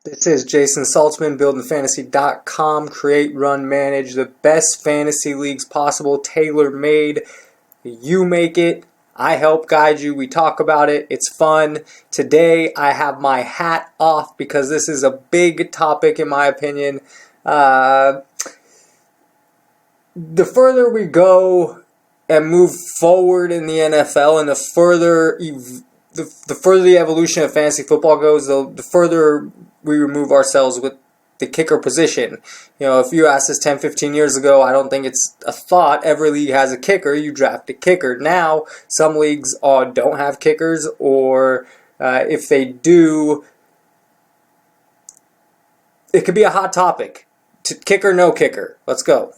This is Jason Saltzman, buildingfantasy.com. Create, run, manage the best fantasy leagues possible, tailor-made. You make it. I help guide you. We talk about it. It's fun. Today, I have my hat off because this is a big topic in my opinion. The further we go and move forward in the NFL and the further the evolution of fantasy football goes, the further we remove ourselves with the kicker position. You know, if you asked us 10, 15 years ago, I don't think it's a thought. Every league has a kicker. You draft a kicker. Now, some leagues don't have kickers, or if they do, it could be a hot topic. Kicker, no kicker. Let's go.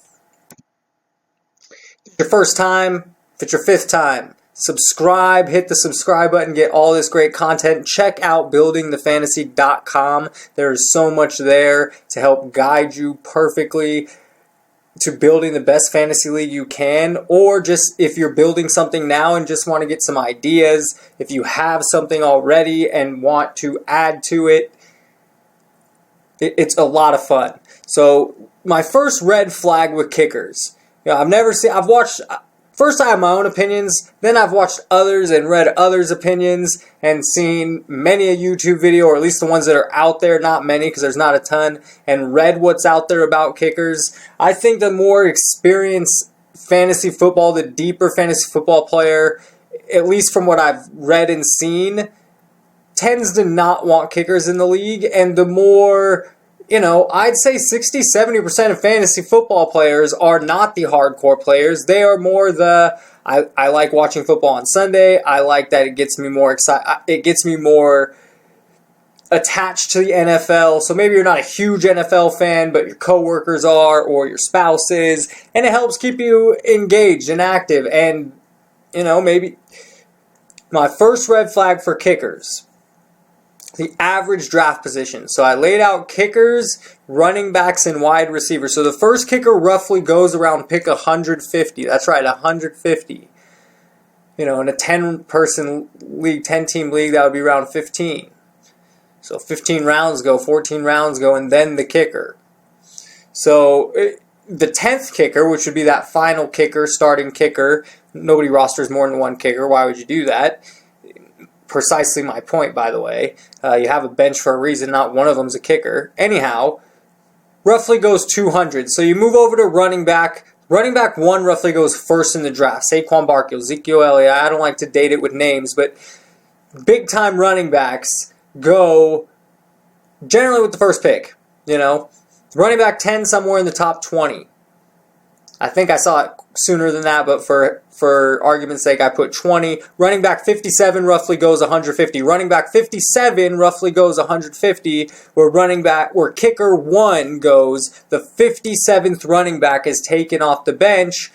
If it's your first time, if it's your fifth time, subscribe, hit the subscribe button, get all this great content. Check out buildingthefantasy.com. There is so much there to help guide you perfectly to building the best fantasy league you can, or just if you're building something now and just want to get some ideas, if you have something already and want to add to it, it's a lot of fun. So my first red flag with kickers. You know, first I have my own opinions, then I've watched others and read others' opinions and seen many a YouTube video, or at least the ones that are out there, not many because there's not a ton, and read what's out there about kickers. I think the more experienced fantasy football, the deeper fantasy football player, at least from what I've read and seen, tends to not want kickers in the league, and the more... You know, I'd say 60-70% of fantasy football players are not the hardcore players. They are more I like watching football on Sunday. I like that it gets me more excited. It gets me more attached to the NFL. So maybe you're not a huge NFL fan, but your coworkers are, or your spouse is, and it helps keep you engaged and active. And, you know, maybe my first red flag for kickers, the average draft position. So I laid out kickers, running backs, and wide receivers. So the first kicker roughly goes around pick 150. That's right, 150. You know, in a 10-person league, 10-team league, that would be around 15. So 15 rounds go, 14 rounds go, and then the kicker. So the 10th kicker, which would be that final kicker, starting kicker, nobody rosters more than one kicker. Why would you do that? Precisely my point, by the way. You have a bench for a reason, not one of them's a kicker. Anyhow, roughly goes 200. So you move over to running back. Running back 1 roughly goes first in the draft. Saquon Barkley, Ezekiel Elliott. I don't like to date it with names, but big-time running backs go generally with the first pick. You know, running back 10 somewhere in the top 20. I think I saw it sooner than that, but for argument's sake, I put 20. Running back 57 roughly goes 150. Running back 57 roughly goes 150. Where kicker 1 goes, the 57th running back is taken off the bench,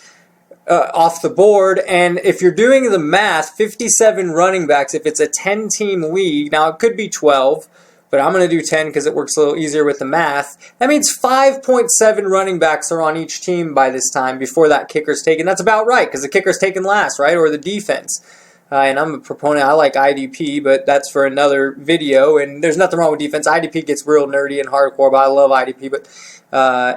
off the board. And if you're doing the math, 57 running backs, if it's a 10-team league, now it could be 12, but I'm going to do 10 because it works a little easier with the math. That means 5.7 running backs are on each team by this time before that kicker's taken. That's about right because the kicker's taken last, right? Or the defense. And I'm a proponent. I like IDP, but that's for another video. And there's nothing wrong with defense. IDP gets real nerdy and hardcore, but I love IDP. But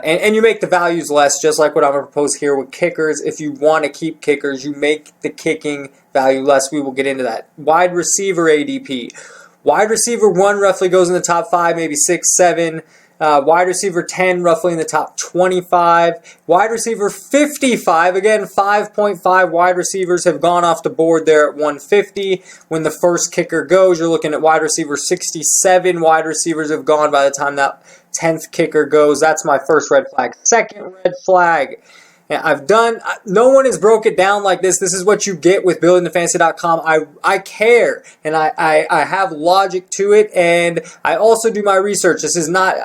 and you make the values less, just like what I'm going to propose here with kickers. If you want to keep kickers, you make the kicking value less. We will get into that. Wide receiver ADP. Wide receiver 1 roughly goes in the top 5, maybe 6, 7. Wide receiver 10 roughly in the top 25. Wide receiver 55, again, 5.5 wide receivers have gone off the board there at 150. When the first kicker goes, you're looking at wide receiver 67 wide receivers have gone by the time that 10th kicker goes. That's my first red flag. Second red flag. No one has broke it down like this. This is what you get with buildingthefantasy.com. I care, and I have logic to it, and I also do my research. This is not,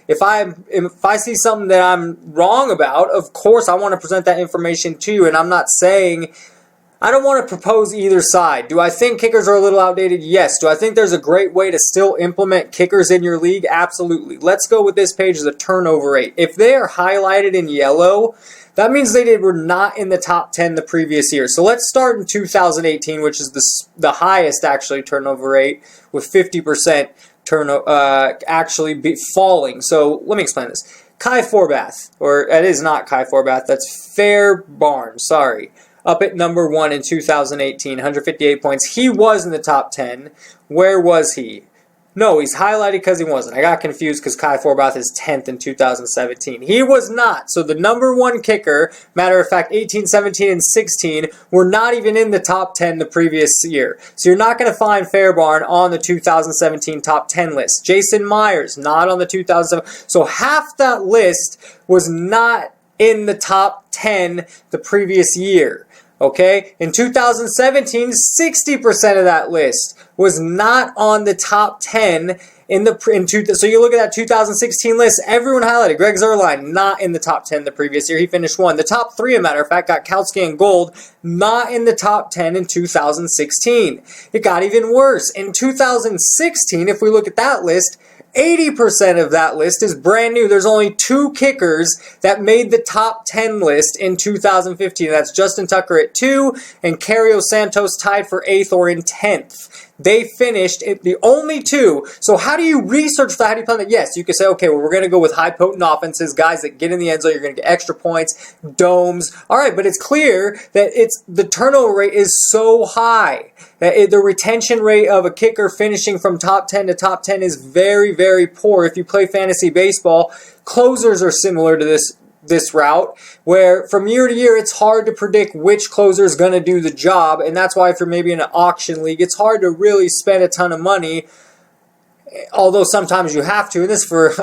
if I see something that I'm wrong about, of course I want to present that information to you, and I'm not saying, I don't want to propose either side. Do I think kickers are a little outdated? Yes. Do I think there's a great way to still implement kickers in your league? Absolutely. Let's go with this page, the turnover rate. If they are highlighted in yellow, That means they were not in the top 10 the previous year. So let's start in 2018, which is the highest actually turnover rate, with 50% actually falling. So let me explain this. Kai Forbath, or it is not Kai Forbath, that's Fairbairn, sorry, up at number 1 in 2018, 158 points. He was in the top 10. Where was he? No, he's highlighted because he wasn't. I got confused because Kai Forbath is 10th in 2017. He was not. So the number 1 kicker, matter of fact, 18, 17, and 16 were not even in the top 10 the previous year. So you're not going to find Fairbairn on the 2017 top 10 list. Jason Myers, not on the 2007. So half that list was not in the top 10 the previous year. Okay, in 2017, 60% of that list was not on the top 10 so you look at that 2016 list, everyone highlighted. Greg Zuerlein, not in the top 10 the previous year. He finished 1. The top 3, as a matter of fact, got Kautsky and Gold, not in the top 10 in 2016. It got even worse. In 2016, if we look at that list, 80% of that list is brand new. There's only 2 kickers that made the top 10 list in 2015. That's Justin Tucker at 2 and Cario Santos tied for 8th or in 10th. They finished the only 2. So how do you research for that? How do you plan that? Yes, you can say, okay, well, we're going to go with high potent offenses, guys that get in the end zone. You're going to get extra points, domes. All right, but it's clear that the turnover rate is so high. The retention rate of a kicker finishing from top 10 to top 10 is very, very poor. If you play fantasy baseball, closers are similar to this route, where from year to year, it's hard to predict which closer is going to do the job. And that's why if you're maybe in an auction league, it's hard to really spend a ton of money, although sometimes you have to. And this is for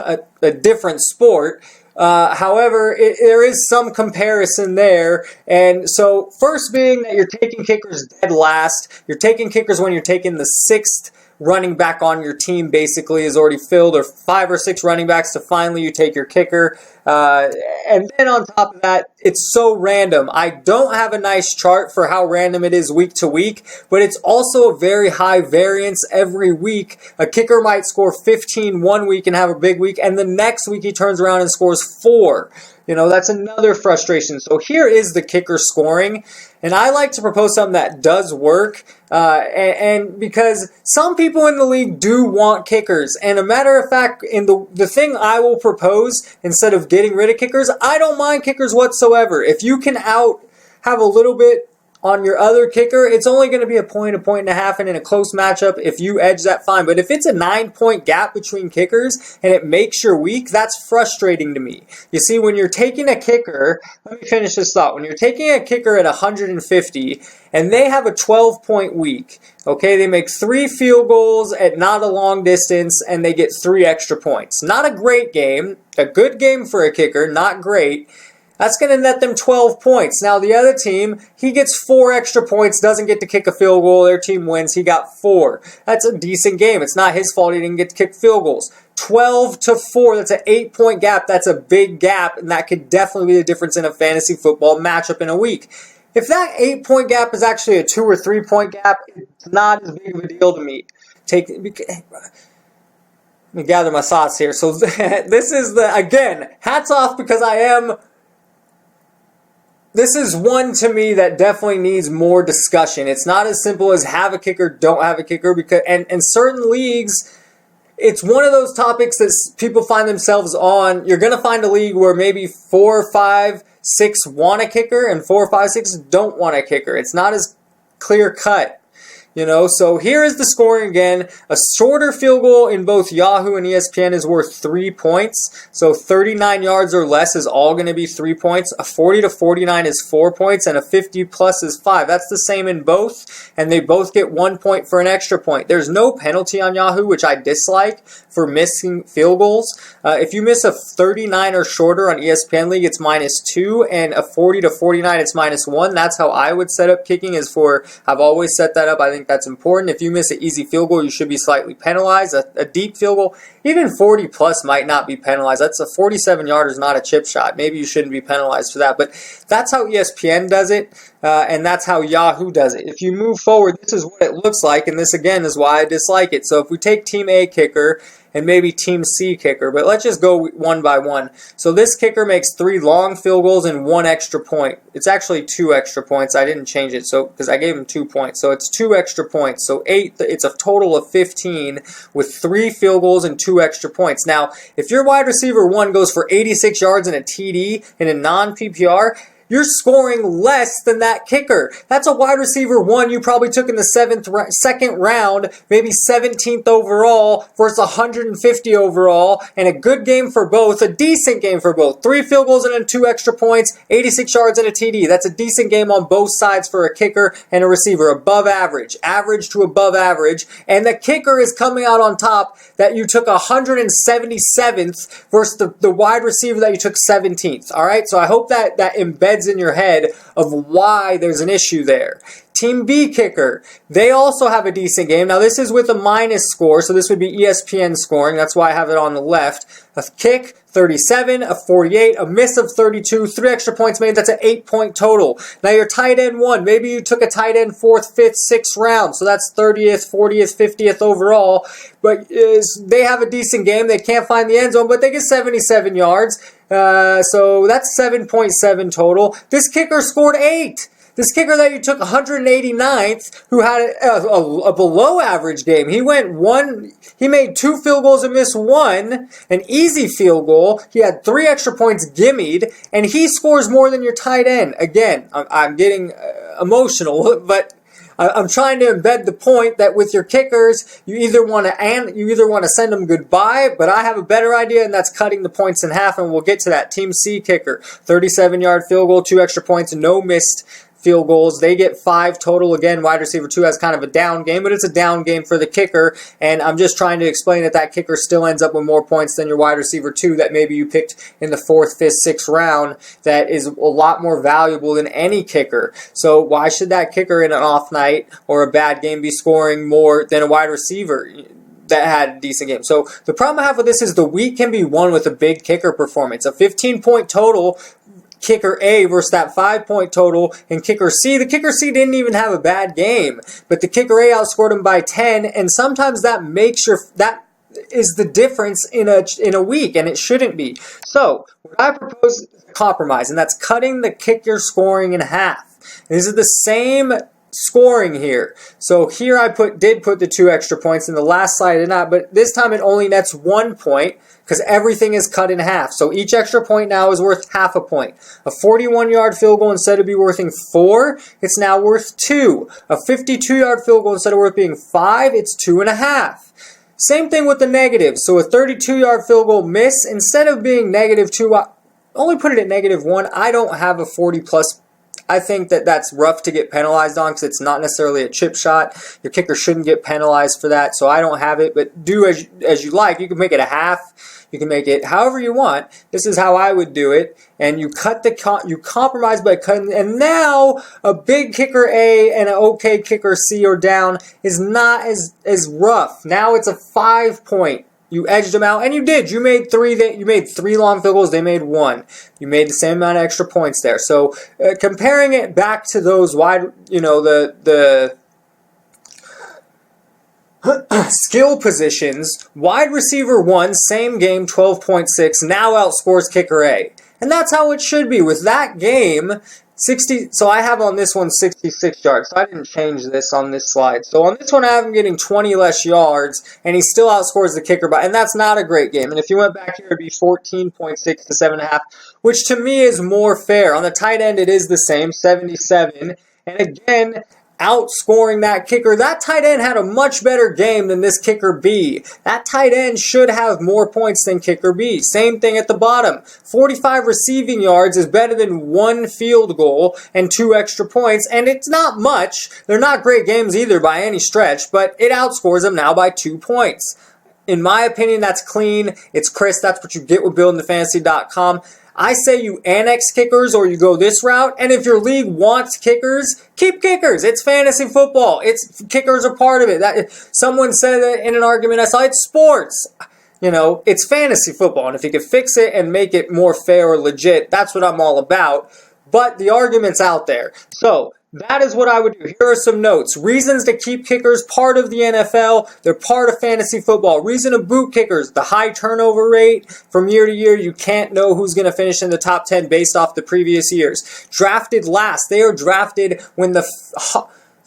a different sport. However, there is some comparison there. And so first being that you're taking kickers dead last. You're taking kickers when you're taking the 6th running back on your team basically is already filled, or 5 or 6 running backs to finally you take your kicker. And then on top of that, it's so random. I don't have a nice chart for how random it is week to week, but it's also a very high variance every week. A kicker might score 15 one week and have a big week, and the next week he turns around and scores 4. You know, that's another frustration. So here is the kicker scoring. And I like to propose something that does work. And because some people in the league do want kickers. And a matter of fact, in the thing I will propose, instead of getting rid of kickers, I don't mind kickers whatsoever. If you can have a little bit on your other kicker, it's only going to be a point and a half, and in a close matchup, if you edge that, fine. But if it's a 9-point gap between kickers and it makes your week, that's frustrating to me. You see, when you're taking a kicker, let me finish this thought. When you're taking a kicker at 150 and they have a 12-point week, okay, they make 3 field goals at not a long distance and they get 3 extra points. Not a great game, a good game for a kicker, not great. That's going to net them 12 points. Now, the other team, he gets 4 extra points, doesn't get to kick a field goal. Their team wins. He got 4. That's a decent game. It's not his fault he didn't get to kick field goals. 12-4, that's an 8-point gap. That's a big gap, and that could definitely be the difference in a fantasy football matchup in a week. If that 8-point gap is actually a 2 or 3-point gap, it's not as big of a deal to me. Let me gather my thoughts here. So this is again, hats off, because this is one to me that definitely needs more discussion. It's not as simple as have a kicker, don't have a kicker, because and certain leagues, it's one of those topics that people find themselves on. You're going to find a league where maybe 4, 5, 6 want a kicker and 4, 5, 6 don't want a kicker. It's not as clear cut. You know, so here is the scoring again. A shorter field goal in both Yahoo and ESPN is worth 3 points. So 39 yards or less is all going to be 3 points. A 40 to 49 is 4 points, and a 50 plus is 5. That's the same in both, and they both get 1 point for an extra point. There's no penalty on Yahoo, which I dislike, for missing field goals. If you miss a 39 or shorter on ESPN League, it's -2, and a 40 to 49, it's -1. That's how I would set up kicking. I've always set that up. I think that's important. If you miss an easy field goal, you should be slightly penalized. A deep field goal, even 40 plus, might not be penalized. That's a 47 yarder is not a chip shot. Maybe you shouldn't be penalized for that. But that's how ESPN does it. and that's how Yahoo does it. If you move forward, this is what it looks like, and this again is why I dislike it. So if we take Team A kicker and maybe Team C kicker, but let's just go one by one. So this kicker makes 3 long field goals and 1 extra point. It's actually 2 extra points. I didn't change it because I gave him 2 points. So it's 2 extra points. So 8. It's a total of 15 with 3 field goals and 2 extra points. Now, if your wide receiver 1 goes for 86 yards and a TD in a non-PPR, you're scoring less than that kicker. That's a wide receiver 1 you probably took in the second round, maybe 17th overall versus 150 overall, and a good game for both, a decent game for both. 3 field goals and 2 extra points, 86 yards and a TD. That's a decent game on both sides for a kicker and a receiver. Above average, average to above average, and the kicker is coming out on top that you took 177th versus the wide receiver that you took 17th. All right, so I hope that embeds in your head of why there's an issue there. Team B kicker, they also have a decent game. Now this is with a minus score, so this would be ESPN scoring. That's why I have it on the left. A kick, 37, a 48, a miss of 32, 3 extra points made. That's an 8-point total. Now your tight end 1, maybe you took a tight end 4th, 5th, 6th round, so that's 30th, 40th, 50th overall. But they have a decent game. They can't find the end zone, but they get 77 yards. So that's 7.7 total. This kicker scored 8. This kicker that you took 189th, who had a below average game, he made 2 field goals and missed 1, an easy field goal. He had 3 extra points gimmied, and he scores more than your tight end. Again, I'm getting emotional, but I'm trying to embed the point that with your kickers, you either want to send them goodbye, but I have a better idea, and that's cutting the points in half, and we'll get to that. Team C kicker, 37-yard field goal, 2 extra points, no missed field goals. They get 5 total. Again, wide receiver 2 has kind of a down game, but it's a down game for the kicker, and I'm just trying to explain that kicker still ends up with more points than your wide receiver 2 that maybe you picked in the 4th, 5th, 6th round that is a lot more valuable than any kicker. So why should that kicker in an off night or a bad game be scoring more than a wide receiver that had a decent game? So the problem I have with this is the week can be won with a big kicker performance. A 15-point total kicker A versus that 5-point total in kicker C. The kicker C didn't even have a bad game, but the kicker A outscored him by 10, and sometimes that is the difference in a week, and it shouldn't be. So what I propose is a compromise, and that's cutting the kicker scoring in half. And this is the same scoring here. So here I did put the 2 extra points, in the last slide I did not, but this time it only nets 1 point because everything is cut in half. So each extra point now is worth half a point. A 41-yard field goal, instead of being worth 4, it's now worth 2. A 52-yard field goal, instead of worth being 5, it's 2.5. Same thing with the negatives. So a 32-yard field goal miss, instead of being -2, I only put it at -1. I don't have a 40-plus. I think that's rough to get penalized on because it's not necessarily a chip shot. Your kicker shouldn't get penalized for that, so I don't have it. But do as you like. You can make it a half. You can make it however you want. This is how I would do it. And you compromise by cutting. And now a big kicker A and an okay kicker C or down is not as rough. Now it's a 5-point. You edged them out, and you did. You made 3 long field goals. They made 1. You made the same amount of extra points there. So comparing it back to those the skill positions, wide receiver 1, same game, 12.6, now outscores kicker A. And that's how it should be. With that game, 60. So I have on this one 66 yards. So I didn't change this on this slide. So on this one, I have him getting 20 less yards, and he still outscores the kicker. And that's not a great game. And if you went back here, it'd be 14.6 to 7.5, which to me is more fair. On the tight end, it is the same, 77. And again, outscoring that kicker. That tight end had a much better game than this kicker B. That tight end should have more points than kicker B. Same thing at the bottom. 45 receiving yards is better than 1 field goal and 2 extra points, and it's not much. They're not great games either by any stretch, but it outscores them now by 2 points. In my opinion, that's clean. It's crisp. That's what you get with buildingthefantasy.com. I say you annex kickers or you go this route. And if your league wants kickers, keep kickers. It's fantasy football. Kickers are part of it. Someone said that in an argument I saw, it's sports. It's fantasy football. And if you can fix it and make it more fair or legit, that's what I'm all about. but the argument's out there. So that is what I would do. Here are some notes. Reasons to keep kickers part of the NFL. They're part of fantasy football. Reason to boot kickers. The high turnover rate from year to year. You can't know who's going to finish in the top 10 based off the previous years. Drafted last. They are drafted when the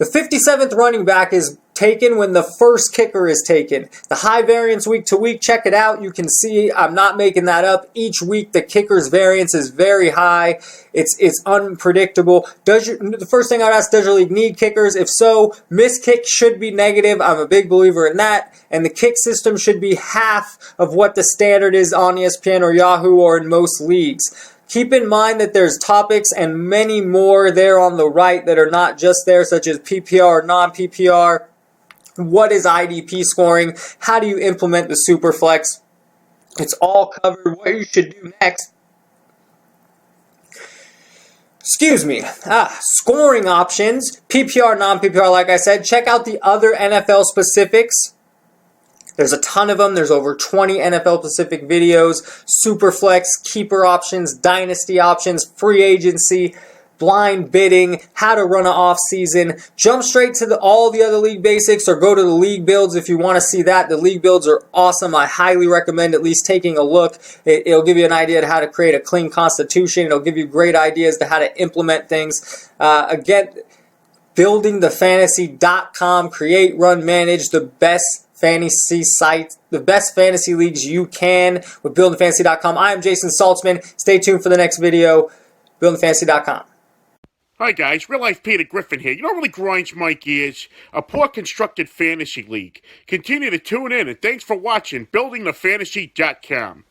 57th running back is taken when the first kicker is taken. The high variance week to week, check it out. You can see I'm not making that up. Each week the kicker's variance is very high. It's unpredictable. The first thing I'd ask, does your league need kickers? If so, missed kick should be negative. I'm a big believer in that. And the kick system should be half of what the standard is on ESPN or Yahoo or in most leagues. Keep in mind that there's topics and many more there on the right that are not just there, such as PPR or non-PPR. What is IDP scoring? How do you implement the Superflex? It's all covered. What you should do next. Excuse me. Scoring options. PPR, non-PPR, like I said. Check out the other NFL specifics. There's a ton of them. There's over 20 NFL-specific videos. Superflex, keeper options, dynasty options, free agency, blind bidding, how to run an off-season. Jump straight to all the other league basics or go to the league builds if you want to see that. The league builds are awesome. I highly recommend at least taking a look. It'll give you an idea of how to create a clean constitution. It'll give you great ideas to how to implement things. Again, buildingthefantasy.com. Create, run, manage the best fantasy site, the best fantasy leagues you can with buildingthefantasy.com. I am Jason Saltzman. Stay tuned for the next video. Buildingthefantasy.com. Hi guys, Real Life Peter Griffin here. You know what really grinds my gears? A poor constructed fantasy league. Continue to tune in and thanks for watching BuildingTheFantasy.com.